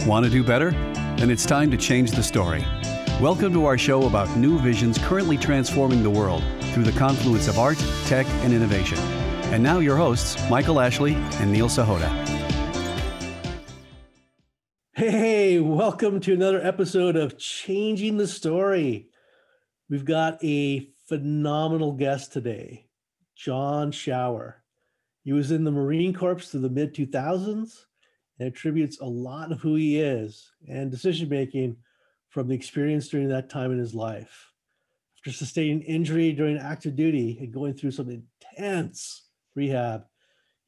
Want to do better? Then it's time to change the story. Welcome to our show about new visions currently transforming the world through the confluence of art, tech, and innovation. And now your hosts, Michael Ashley and Neil Sahota. Hey, welcome to another episode of Changing the Story. We've got a phenomenal guest today, Jon Shower. He was in the Marine Corps through the mid-2000s and attributes a lot of who he is and decision-making from the experience during that time in his life. After sustaining injury during active duty and going through some intense rehab,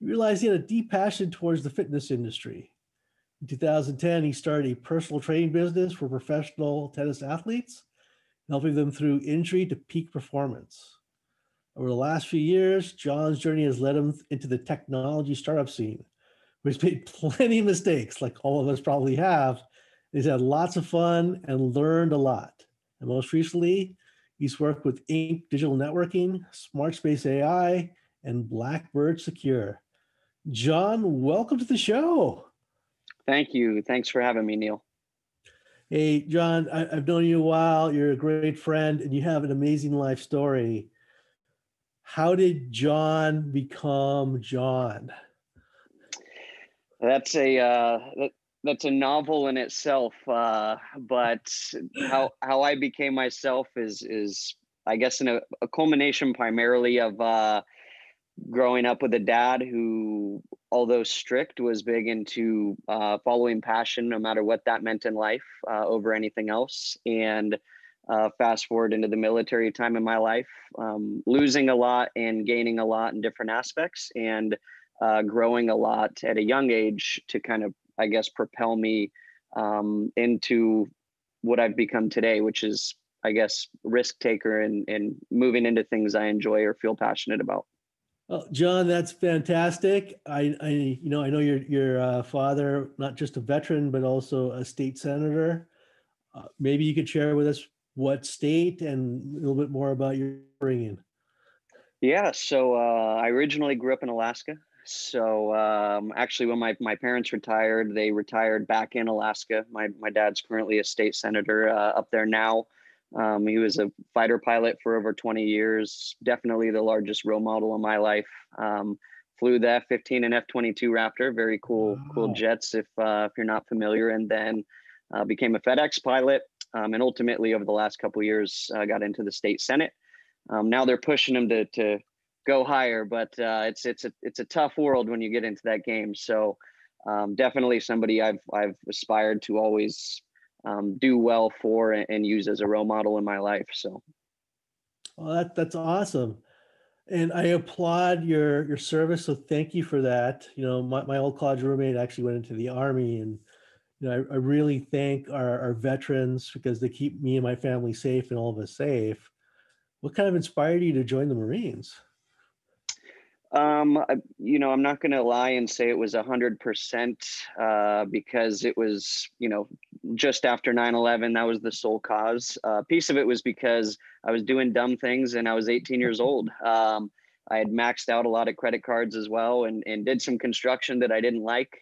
he realized he had a deep passion towards the fitness industry. In 2010, he started a personal training business for professional tennis athletes, helping them through injury to peak performance. Over the last few years, Jon's journey has led him into the technology startup scene, where he's made plenty of mistakes, like all of us probably have. He's had lots of fun and learned a lot. And most recently, he's worked with iNK Digital Networking, SmartSpaceAI, and Blackbirdsecure. Jon, welcome to the show. Thank you. Thanks for having me, Neil. Hey, Jon, I've known you a while. You're a great friend, and you have an amazing life story. How did Jon become Jon? That's a novel in itself. But how I became myself is I guess a culmination primarily of growing up with a dad who, although strict, was big into following passion, no matter what that meant in life, over anything else. And fast forward into the military time in my life, losing a lot and gaining a lot in different aspects, and growing a lot at a young age to kind of, I guess, propel me into what I've become today, which is, I guess, risk taker and moving into things I enjoy or feel passionate about. Well, Jon, that's fantastic. I know your father, not just a veteran, but also a state senator. Maybe you could share with us what state and a little bit more about your upbringing. Yeah, so I originally grew up in Alaska. So actually, when my parents retired, they retired back in Alaska. My dad's currently a state senator up there now. He was a fighter pilot for over 20 years, definitely the largest role model in my life. Flew the F-15 and F-22 Raptor, very cool jets if you're not familiar, and then became a FedEx pilot, and ultimately over the last couple of years got into the state Senate. Now they're pushing him to go higher, but it's a tough world when you get into that game. So definitely somebody I've aspired to always do well for and use as a role model in my life. So, well, that's awesome, and I applaud your service. So thank you for that. You know, my old college roommate actually went into the Army, and you know, I really thank our veterans because they keep me and my family safe and all of us safe. What kind of inspired you to join the Marines? I'm not going to lie and say it was 100% because it was, just after 9/11, that was the sole cause. Piece of it was because I was doing dumb things and I was 18 years old. I had maxed out a lot of credit cards as well and did some construction that I didn't like.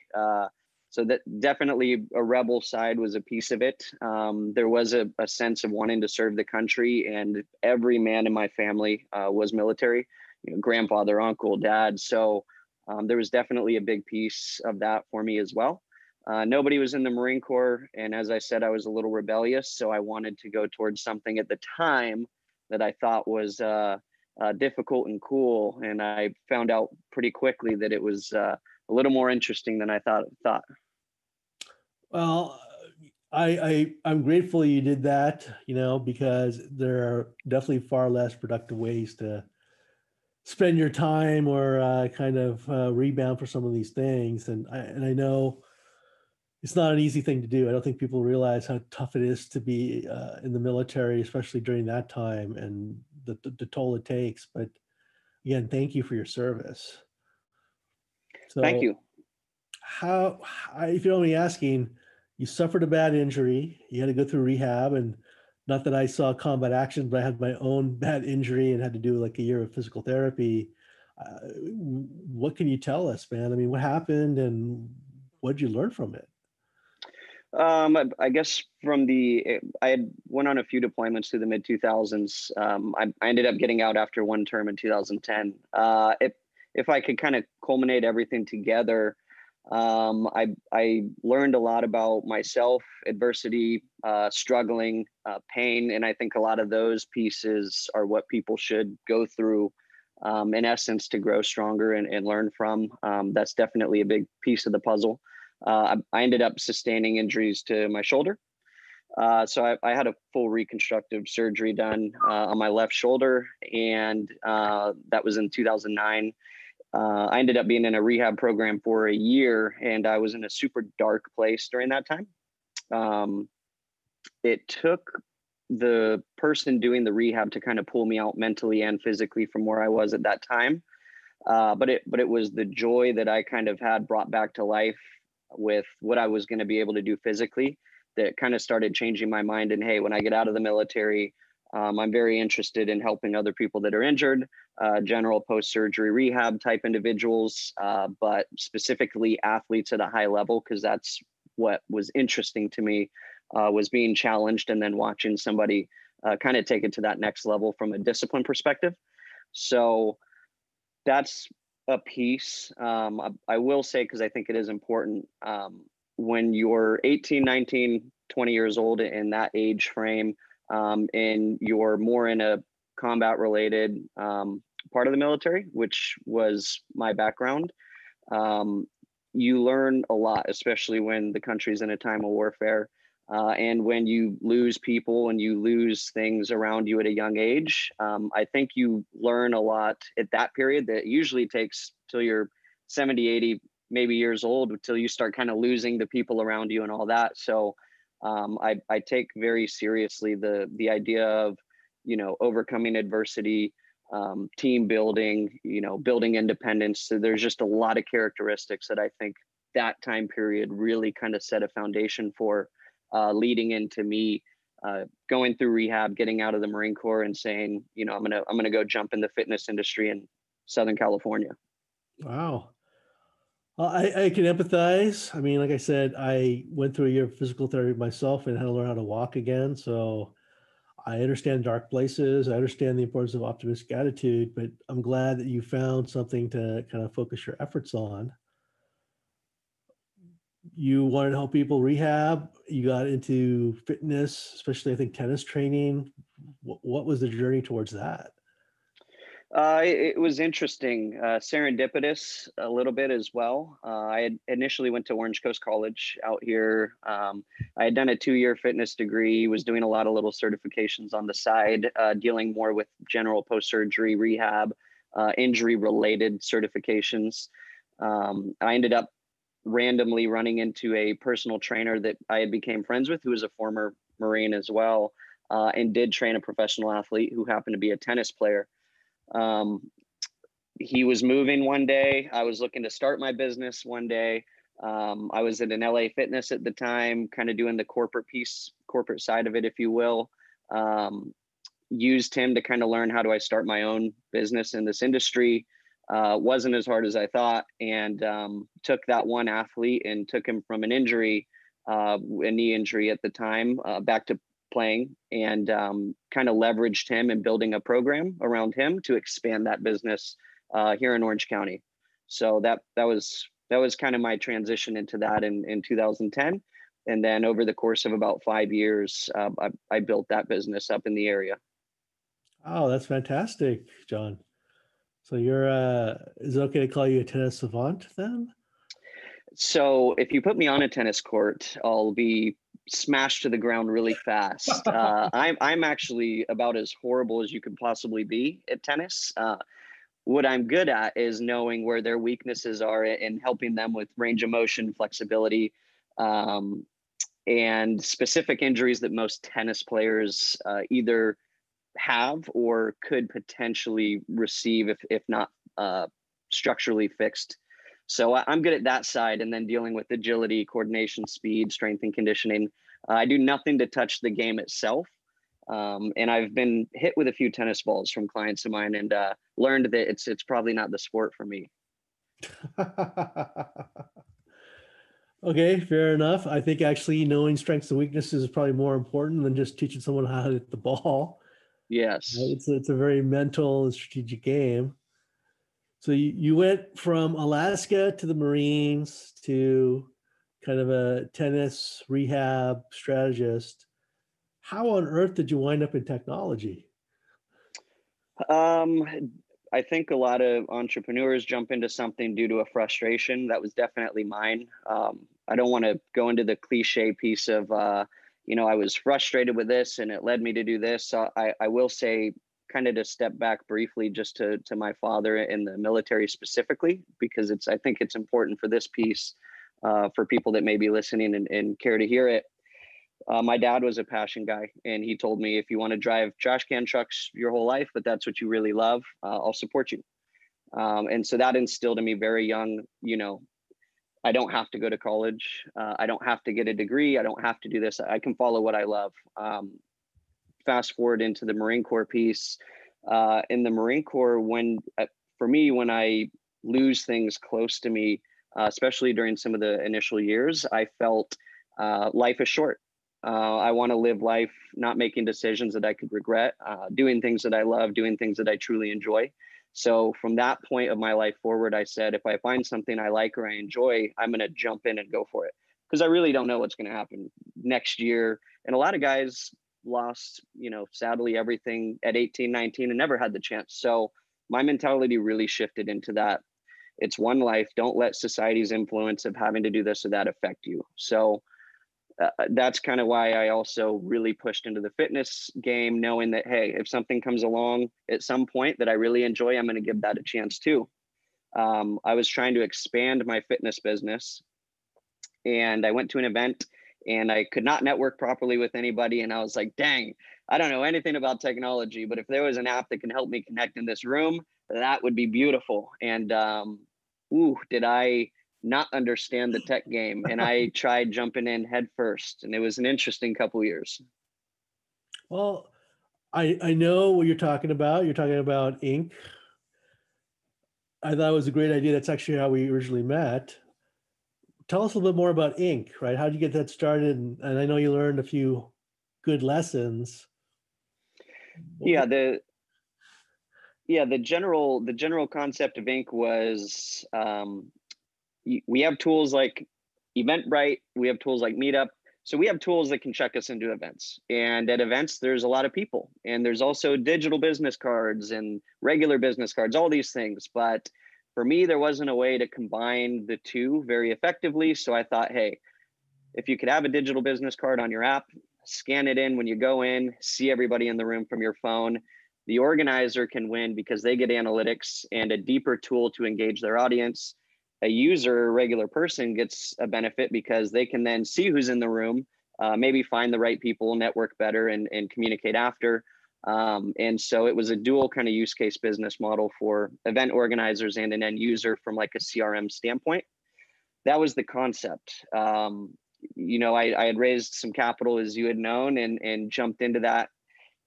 So that definitely a rebel side was a piece of it. There was a sense of wanting to serve the country, and every man in my family was military. Grandfather, uncle, dad. So there was definitely a big piece of that for me as well. Nobody was in the Marine Corps. And as I said, I was a little rebellious. So I wanted to go towards something at the time that I thought was difficult and cool. And I found out pretty quickly that it was a little more interesting than I thought. Well, I'm grateful you did that, because there are definitely far less productive ways to spend your time or kind of rebound for some of these things. And I know it's not an easy thing to do. I don't think people realize how tough it is to be in the military, especially during that time, and the toll it takes. But again, thank you for your service. So thank you. How, if you don't mind me asking, you suffered a bad injury, you had to go through rehab, and not that I saw combat action, but I had my own bad injury and had to do like a year of physical therapy. What can you tell us, man? I mean, what happened and what did you learn from it? I guess I had went on a few deployments through the mid 2000s. I ended up getting out after one term in 2010. If I could kind of culminate everything together, I learned a lot about myself, adversity, struggling, pain, and I think a lot of those pieces are what people should go through, in essence, to grow stronger and learn from. That's definitely a big piece of the puzzle. I ended up sustaining injuries to my shoulder. So I had a full reconstructive surgery done on my left shoulder, and that was in 2009. I ended up being in a rehab program for a year, and I was in a super dark place during that time. It took the person doing the rehab to kind of pull me out mentally and physically from where I was at that time. But it was the joy that I kind of had brought back to life with what I was going to be able to do physically that kind of started changing my mind. And hey, when I get out of the military, I'm very interested in helping other people that are injured, general post-surgery rehab type individuals, but specifically athletes at a high level, because that's what was interesting to me, was being challenged and then watching somebody kind of take it to that next level from a discipline perspective. So that's a piece. I will say, because I think it is important, when you're 18, 19, 20 years old in that age frame, and you're more in a combat related part of the military, which was my background, you learn a lot, especially when the country's in a time of warfare. And when you lose people and you lose things around you at a young age, I think you learn a lot at that period that usually takes till you're 70, 80, maybe years old, until you start kind of losing the people around you and all that. So I take very seriously the idea of, overcoming adversity, team building, building independence. So there's just a lot of characteristics that I think that time period really kind of set a foundation for, leading into me going through rehab, getting out of the Marine Corps, and saying, I'm gonna go jump in the fitness industry in Southern California. Wow. Well, I can empathize. I mean, like I said, I went through a year of physical therapy myself and had to learn how to walk again. So I understand dark places. I understand the importance of optimistic attitude, but I'm glad that you found something to kind of focus your efforts on. You wanted to help people rehab. You got into fitness, especially I think tennis training. What was the journey towards that? It was interesting, serendipitous a little bit as well. I had initially went to Orange Coast College out here. I had done a 2-year fitness degree, was doing a lot of little certifications on the side, dealing more with general post-surgery rehab, injury-related certifications. I ended up randomly running into a personal trainer that I had became friends with, who was a former Marine as well, and did train a professional athlete who happened to be a tennis player. He was moving one day. I was looking to start my business one day. I was at an LA Fitness at the time, kind of doing the corporate side of it, if you will. Used him to kind of learn, how do I start my own business in this industry? Wasn't as hard as I thought, and took that one athlete and took him from an injury, a knee injury at the time, back to playing, and kind of leveraged him and building a program around him to expand that business here in Orange County. So that was kind of my transition into that in 2010. And then over the course of about 5 years, I built that business up in the area. Oh, that's fantastic, John. So you're, is it okay to call you a tennis savant then? So if you put me on a tennis court, I'll be smashed to the ground really fast. I'm actually about as horrible as you could possibly be at tennis. What I'm good at is knowing where their weaknesses are and helping them with range of motion, flexibility, and specific injuries that most tennis players either have or could potentially receive if not structurally fixed. So I'm good at that side, and then dealing with agility, coordination, speed, strength, and conditioning. I do nothing to touch the game itself. And I've been hit with a few tennis balls from clients of mine, and learned that it's probably not the sport for me. Okay, fair enough. I think actually knowing strengths and weaknesses is probably more important than just teaching someone how to hit the ball. Right? Yes. It's a very mental and strategic game. So you went from Alaska to the Marines to kind of a tennis rehab strategist. How on earth did you wind up in technology? Um, I think a lot of entrepreneurs jump into something due to a frustration. That was definitely mine. I don't want to go into the cliche piece of, I was frustrated with this and it led me to do this. So I will say, kind of to step back briefly, just to my father in the military specifically, because I think it's important for this piece, for people that may be listening and care to hear it. My dad was a passion guy, and he told me, if you want to drive trash can trucks your whole life, but that's what you really love, I'll support you. And so that instilled in me very young, I don't have to go to college. I don't have to get a degree. I don't have to do this. I can follow what I love. Fast forward into the Marine Corps piece. In the Marine Corps, for me, when I lose things close to me, especially during some of the initial years, I felt life is short. I want to live life not making decisions that I could regret, doing things that I love, doing things that I truly enjoy. So from that point of my life forward, I said, if I find something I like or I enjoy, I'm going to jump in and go for it, because I really don't know what's going to happen next year. And a lot of guys lost, sadly, everything at 18, 19 and never had the chance. So my mentality really shifted into that. It's one life. Don't let society's influence of having to do this or that affect you. So that's kind of why I also really pushed into the fitness game, knowing that, hey, if something comes along at some point that I really enjoy, I'm going to give that a chance too. I was trying to expand my fitness business, and I went to an event and I could not network properly with anybody. And I was like, dang, I don't know anything about technology, but if there was an app that can help me connect in this room, that would be beautiful. And did I not understand the tech game, and I tried jumping in head first, and it was an interesting couple years. Well, I know what you're talking about. You're talking about ink. I thought it was a great idea. That's actually how we originally met. Tell us a little bit more about ink, right? How did you get that started? And I know you learned a few good lessons. Yeah, the general concept of ink was, we have tools like Eventbrite, we have tools like Meetup. So we have tools that can check us into events. And at events, there's a lot of people. And there's also digital business cards and regular business cards, all these things. But for me, there wasn't a way to combine the two very effectively. So I thought, hey, if you could have a digital business card on your app, scan it in when you go in, see everybody in the room from your phone, the organizer can win because they get analytics and a deeper tool to engage their audience. A user, a regular person, gets a benefit because they can then see who's in the room, maybe find the right people, network better, and communicate after. And so it was a dual kind of use case business model for event organizers and an end user from like a CRM standpoint. That was the concept. I had raised some capital, as you had known, and jumped into that.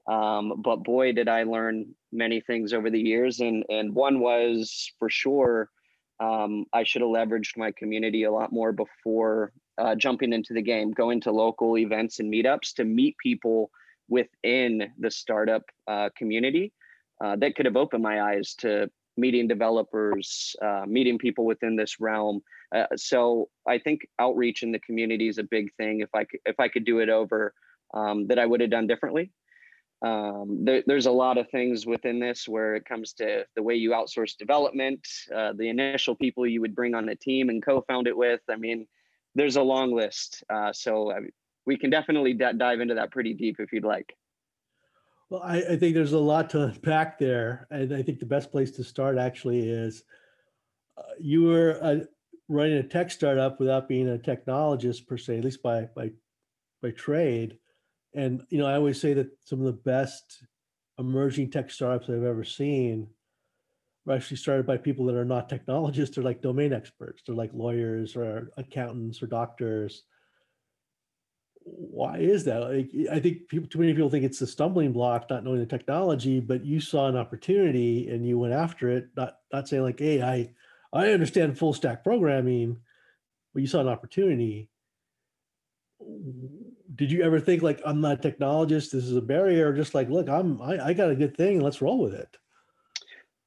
But boy, did I learn many things over the years. And one was for sure, I should have leveraged my community a lot more before jumping into the game, going to local events and meetups to meet people within the startup community that could have opened my eyes to meeting developers, meeting people within this realm. So I think outreach in the community is a big thing. If I could do it over, that I would have done differently. There's a lot of things within this where it comes to the way you outsource development, the initial people you would bring on a team and co-found it with. I mean, there's a long list. So we can definitely dive into that pretty deep if you'd like. Well, I think there's a lot to unpack there. And I think the best place to start actually is you were running a tech startup without being a technologist per se, at least by trade. And, I always say that some of the best emerging tech startups I've ever seen were actually started by people that are not technologists. They're like domain experts. They're like lawyers or accountants or doctors. Why is that? I think too many people think it's a stumbling block, not knowing the technology, but you saw an opportunity and you went after it, not saying like, hey, I understand full stack programming. but you saw an opportunity. Did you ever think like, I'm not a technologist, this is a barrier, or just like, look, I got a good thing, let's roll with it?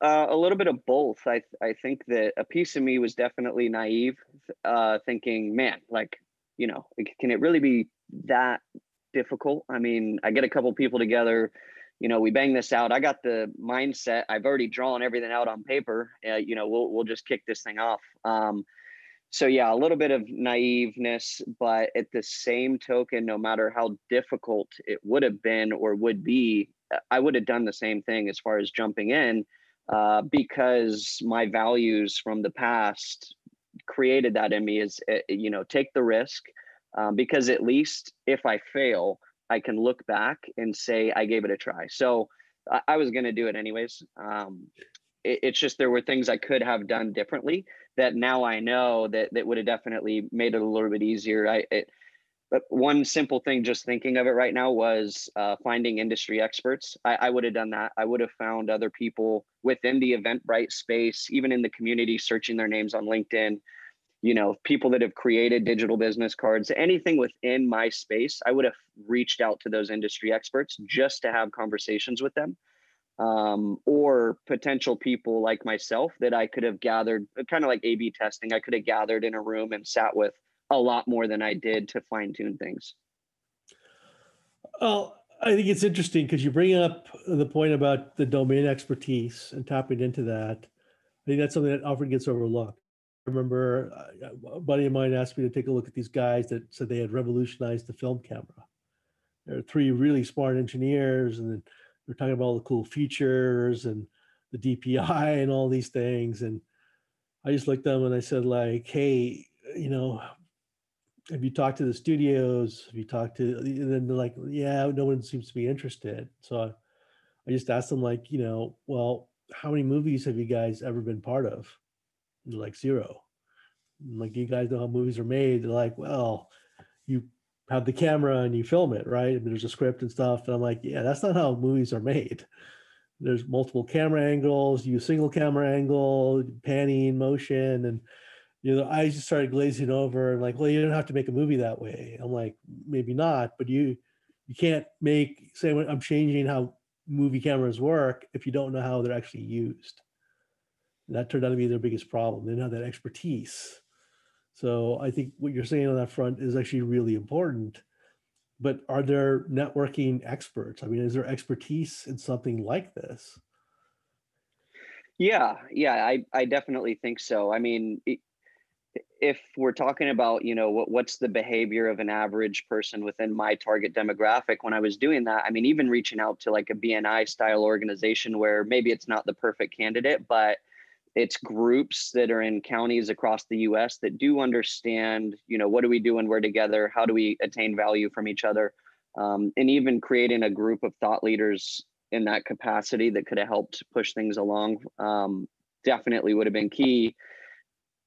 A little bit of both. I think that a piece of me was definitely naive, thinking, man, like, can it really be that difficult? I mean, I get a couple people together, we bang this out. I got the mindset. I've already drawn everything out on paper. We'll just kick this thing off. So yeah, a little bit of naiveness, but at the same token, no matter how difficult it would have been or would be, I would have done the same thing as far as jumping in, because my values from the past created that in me is, take the risk, because at least if I fail, I can look back and say I gave it a try. So I was going to do it anyways. It's just there were things I could have done differently that now I know that would have definitely made it a little bit easier. But one simple thing, just thinking of it right now, was finding industry experts. I would have done that. I would have found other people within the Eventbrite space, even in the community, searching their names on LinkedIn, people that have created digital business cards, anything within my space. I would have reached out to those industry experts just to have conversations with them, or potential people like myself that I could have gathered, kind of like A/B testing. I could have gathered in a room and sat with a lot more than I did to fine tune things. Well, I think it's interesting because you bring up the point about the domain expertise and tapping into that. I think that's something that often gets overlooked. I remember a buddy of mine asked me to take a look at these guys that said they had revolutionized the film camera. There are three really smart engineers, and they're talking about all the cool features and the DPI and all these things. And I just looked at them and I said, like, hey, have you talked to the studios? Have you talked to, and then they're like, yeah, no one seems to be interested. So I just asked them, like, well, how many movies have you guys ever been part of? And they're like, 0. I'm like, do you guys know how movies are made? They're like, well, you have the camera and you film it, right? And there's a script and stuff. And I'm like, yeah, that's not how movies are made. There's multiple camera angles, you use single camera angle, panning, motion, and I just started glazing over and like, well, you don't have to make a movie that way. I'm like, maybe not, but you can't say I'm changing how movie cameras work if you don't know how they're actually used. And that turned out to be their biggest problem. They didn't have that expertise. So I think what you're saying on that front is actually really important. But are there networking experts? I mean, is there expertise in something like this? Yeah, I definitely think so. I mean, if we're talking about, what's the behavior of an average person within my target demographic, when I was doing that, I mean, even reaching out to like a BNI style organization where maybe it's not the perfect candidate, but it's groups that are in counties across the US that do understand, what do we do when we're together? How do we attain value from each other? And even creating a group of thought leaders in that capacity that could have helped push things along, definitely would have been key.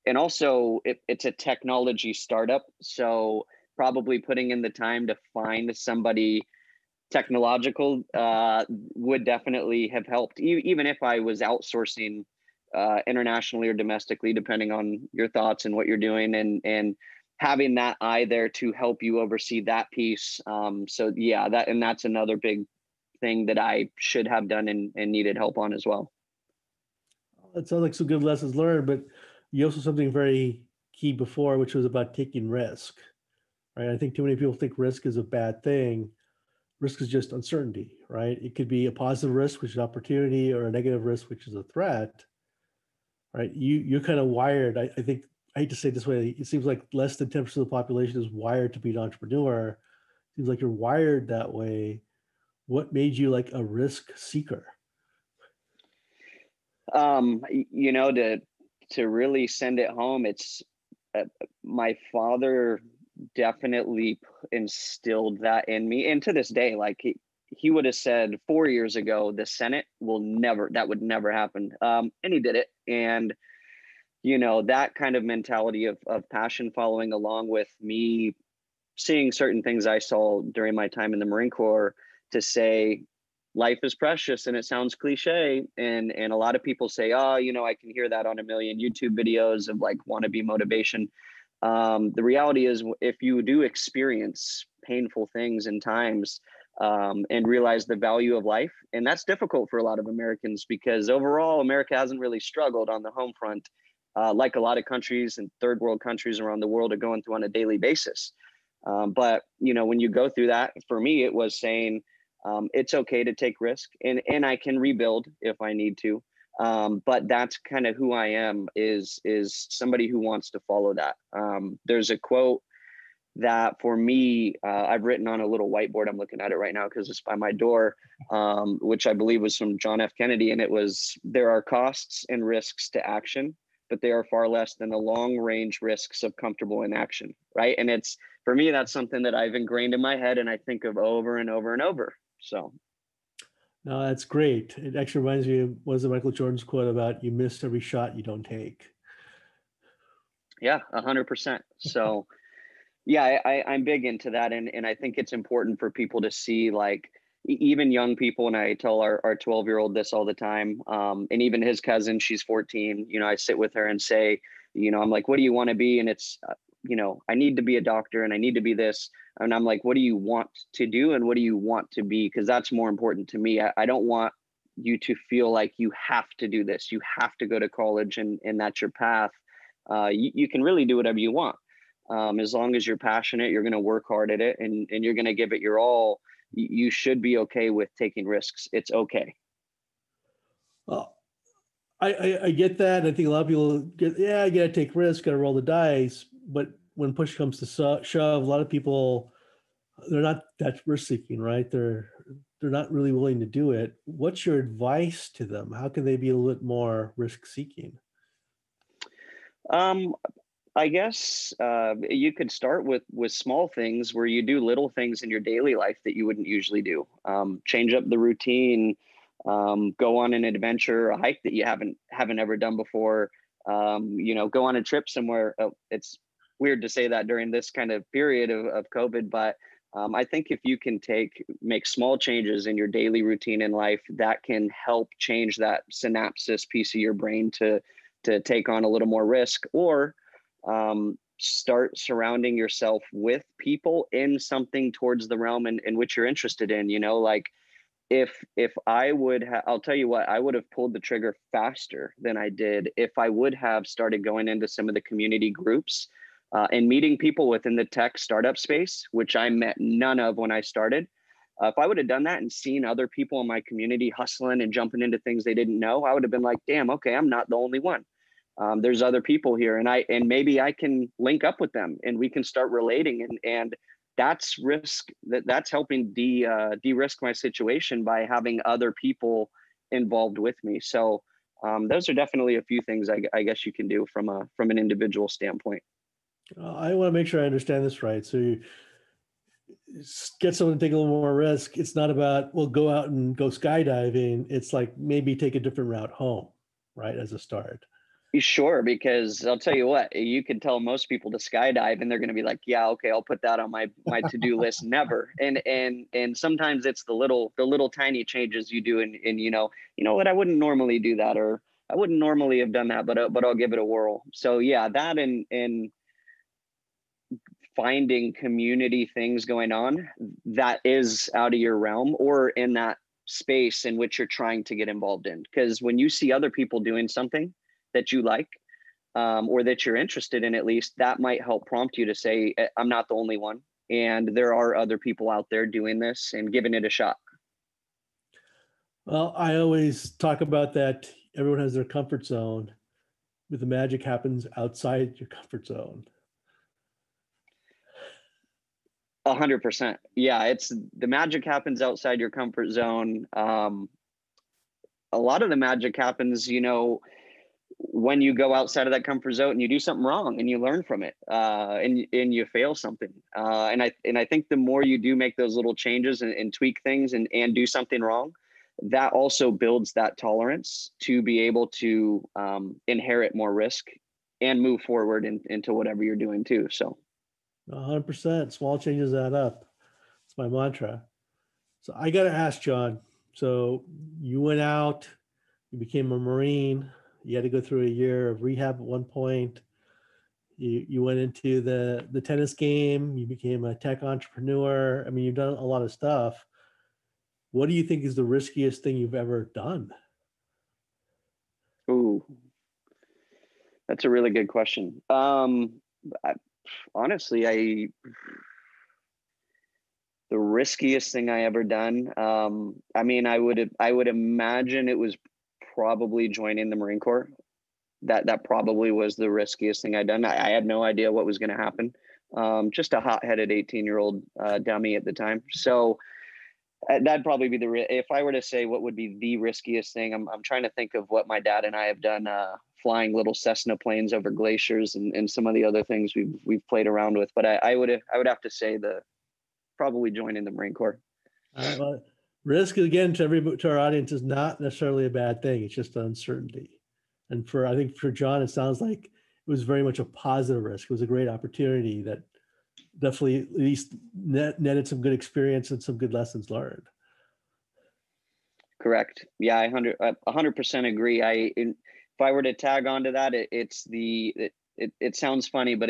And also it's a technology startup. So probably putting in the time to find somebody technological would definitely have helped, even if I was outsourcing internationally or domestically, depending on your thoughts and what you're doing, and having that eye there to help you oversee that piece. So yeah, that's another big thing that I should have done and needed help on as well. It sounds like some good lessons learned, but you also something very key before, which was about taking risk, right? I think too many people think risk is a bad thing. Risk is just uncertainty, right? It could be a positive risk, which is opportunity, or a negative risk, which is a threat, right? You're kind of wired. I think, I hate to say it this way, it seems like less than 10% of the population is wired to be an entrepreneur. It seems like you're wired that way. What made you like a risk seeker? To really send it home, it's my father definitely instilled that in me. And to this day, like he would have said 4 years ago, the Senate that would never happen. And he did it. And, that kind of mentality of passion following along with me seeing certain things I saw during my time in the Marine Corps, to say life is precious. And it sounds cliche. And a lot of people say, oh, I can hear that on a million YouTube videos of like wannabe motivation. The reality is, if you do experience painful things in times, and realize the value of life, and that's difficult for a lot of Americans, because overall America hasn't really struggled on the home front, like a lot of countries and third world countries around the world are going through on a daily basis. But when you go through that, for me, it was saying, it's okay to take risk, and I can rebuild if I need to. But that's kind of who I am, is somebody who wants to follow that. There's a quote that for me, I've written on a little whiteboard. I'm looking at it right now because it's by my door, which I believe was from John F. Kennedy. And it was, there are costs and risks to action, but they are far less than the long range risks of comfortable inaction. Right. And it's, for me, that's something that I've ingrained in my head and I think of over and over and over. So. No, that's great. It actually reminds me of, what is the Michael Jordan's quote about, you miss every shot you don't take. Yeah, 100%. So yeah, I'm big into that. And I think it's important for people to see, like, even young people, and I tell our 12-year-old this all the time, and even his cousin, she's 14, I sit with her and say, I'm like, what do you want to be? And it's, I need to be a doctor and I need to be this. And I'm like, what do you want to do? And what do you want to be? Because that's more important to me. I don't want you to feel like you have to do this. You have to go to college and that's your path. You can really do whatever you want. As long as you're passionate, you're going to work hard at it, and you're going to give it your all. You should be okay with taking risks. It's okay. Well, I get that. I think a lot of people get, I got to take risks, got to roll the dice. But when push comes to shove, a lot of people, they're not that risk seeking, right? They're not really willing to do it. What's your advice to them? How can they be a little bit more risk seeking? I guess you could start with small things where you do little things in your daily life that you wouldn't usually do. Change up the routine, go on an adventure, a hike that you haven't ever done before. Go on a trip somewhere. It's weird to say that during this kind of period of COVID, but I think if you can make small changes in your daily routine in life, that can help change that synapses piece of your brain to take on a little more risk, or start surrounding yourself with people in something towards the realm in which you're interested in. Like if I would I'll tell you what, I would have pulled the trigger faster than I did if I would have started going into some of the community groups and meeting people within the tech startup space, which I met none of when I started. If I would have done that and seen other people in my community hustling and jumping into things they didn't know, I would have been like, damn, okay, I'm not the only one. There's other people here, and maybe I can link up with them and we can start relating, and that's risk. That's helping de-risk my situation by having other people involved with me. So those are definitely a few things I guess you can do from an individual standpoint. I want to make sure I understand this right. So you get someone to take a little more risk. It's not about, well, go out and go skydiving. It's like maybe take a different route home, right, as a start. Sure, because I'll tell you what, you could tell most people to skydive and they're going to be like, yeah, okay, I'll put that on my to-do list. Never. And sometimes it's the little tiny changes you do. And you know what, I wouldn't normally do that, or I wouldn't normally have done that, but I'll give it a whirl. So yeah, that and finding community things going on that is out of your realm or in that space in which you're trying to get involved in. Because when you see other people doing something that you like, or that you're interested in, at least, that might help prompt you to say, I'm not the only one, and there are other people out there doing this and giving it a shot. Well, I always talk about that. Everyone has their comfort zone, but the magic happens outside your comfort zone. 100%. Yeah, it's the magic happens outside your comfort zone. A lot of the magic happens, when you go outside of that comfort zone and you do something wrong and you learn from it, and you fail something. And I think the more you do make those little changes and tweak things and do something wrong, that also builds that tolerance to be able to inherit more risk and move forward into whatever you're doing too. So 100%. Small changes add up. It's my mantra. So I got to ask, John, so you went out, you became a Marine, you had to go through a year of rehab at one point. You went into the tennis game. You became a tech entrepreneur. I mean, you've done a lot of stuff. What do you think is the riskiest thing you've ever done? Ooh, that's a really good question. Honestly, the riskiest thing I ever done. I mean, I would imagine it was probably joining the Marine Corps. That probably was the riskiest thing I'd done. I had no idea what was going to happen. Just a hot-headed 18-year-old dummy at the time. So that'd probably be if I were to say what would be the riskiest thing. I'm trying to think of what my dad and I have done, flying little Cessna planes over glaciers and some of the other things we've played around with. But I would have to say probably joining the Marine Corps. All right. Well, risk, again, to our audience, is not necessarily a bad thing. It's just uncertainty. And I think for Jon, it sounds like it was very much a positive risk. It was a great opportunity that definitely at least netted some good experience and some good lessons learned. Correct. Yeah, I 100% agree. If I were to tag onto that, it sounds funny, but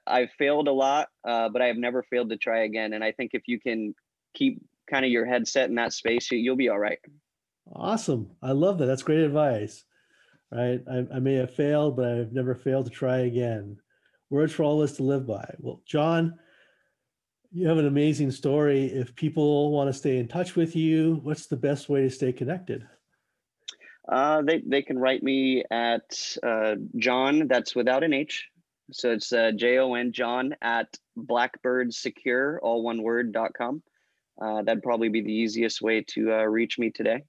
I've failed a lot, but I have never failed to try again. And I think if you can keep kind of your head set in that space, you'll be all right. Awesome. I love that. That's great advice. Right. I may have failed, but I've never failed to try again. Words for all of us to live by. Well, Jon, you have an amazing story. If people want to stay in touch with you, what's the best way to stay connected? They can write me at Jon, that's without an H. So it's Jon, Jon at Blackbirdsecure, all one word.com. That'd probably be the easiest way to reach me today.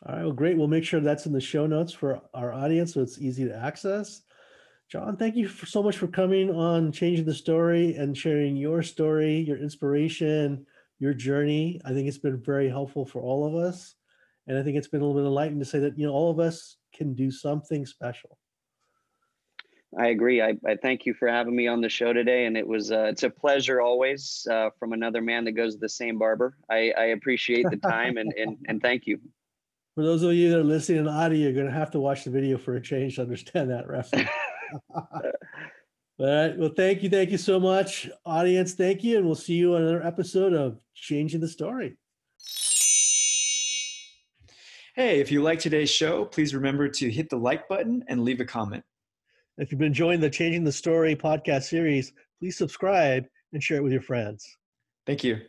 All right, well, great. We'll make sure that's in the show notes for our audience so it's easy to access. Jon, thank you so much for coming on Changing the Story and sharing your story, your inspiration, your journey. I think it's been very helpful for all of us. And I think it's been a little bit enlightening to say that, all of us can do something special. I agree. I thank you for having me on the show today. And it's a pleasure always, from another man that goes to the same barber. I appreciate the time and thank you. For those of you that are listening in audio, you're going to have to watch the video for a change to understand that reference. All right. Well, thank you so much, audience. Thank you. And we'll see you on another episode of Changing the Story. Hey, if you like today's show, please remember to hit the like button and leave a comment. If you've been enjoying the Changing the Story podcast series, please subscribe and share it with your friends. Thank you.